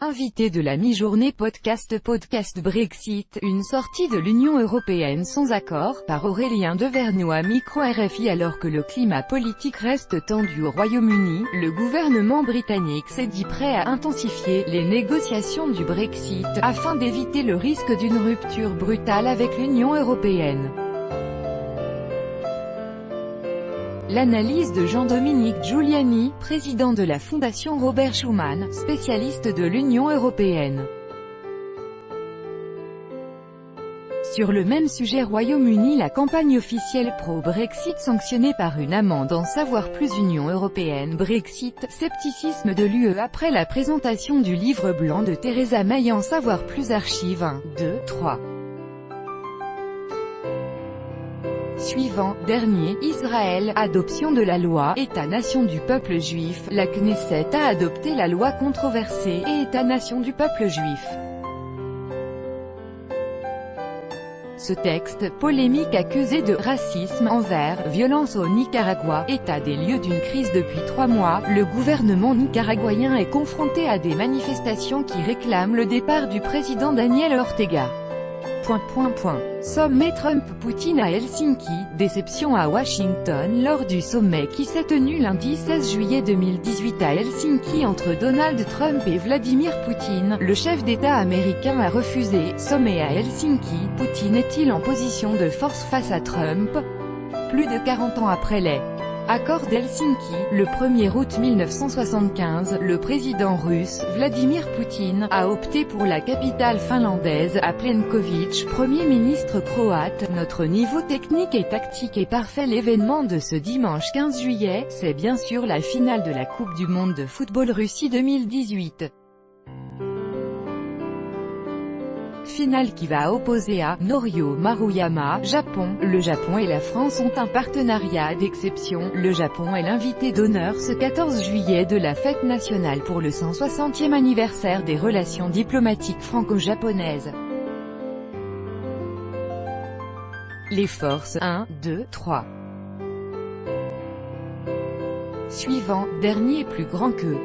Invité de la mi-journée podcast Brexit, une sortie de l'Union européenne sans accord, par Aurélien Devernois micro RFI. Alors que le climat politique reste tendu au Royaume-Uni, le gouvernement britannique s'est dit prêt à intensifier les négociations du Brexit, afin d'éviter le risque d'une rupture brutale avec l'Union européenne. L'analyse de Jean-Dominique Giuliani, président de la Fondation Robert Schuman, spécialiste de l'Union européenne. Sur le même sujet Royaume-Uni, la campagne officielle pro-Brexit sanctionnée par une amende. En savoir plus. Union européenne Brexit, scepticisme de l'UE après la présentation du livre blanc de Theresa May. En savoir plus. Archive 1, 2, 3. Suivant, dernier, Israël, adoption de la loi, État-nation du peuple juif. La Knesset a adopté la loi controversée, et État-nation du peuple juif. Ce texte, polémique accusé de racisme envers, violence au Nicaragua, état des lieux d'une crise depuis 3 mois, le gouvernement nicaraguayen est confronté à des manifestations qui réclament le départ du président Daniel Ortega. Sommet Trump-Poutine à Helsinki, déception à Washington lors du sommet qui s'est tenu lundi 16 juillet 2018 à Helsinki entre Donald Trump et Vladimir Poutine. Le chef d'État américain a refusé. Sommet à Helsinki, Poutine est-il en position de force face à Trump? Plus de 40 ans après les accords d'Helsinki, le 1er août 1975, le président russe, Vladimir Poutine, a opté pour la capitale finlandaise, à Plenković, Premier ministre croate. Notre niveau technique et tactique est parfait. L'événement de ce dimanche 15 juillet, c'est bien sûr la finale de la Coupe du monde de football Russie 2018. Finale qui va opposer à Norio Maruyama, Japon. Le Japon et la France ont un partenariat d'exception. Le Japon est l'invité d'honneur ce 14 juillet de la fête nationale pour le 160e anniversaire des relations diplomatiques franco-japonaises. Les forces 1, 2, 3. Suivant, dernier plus grand que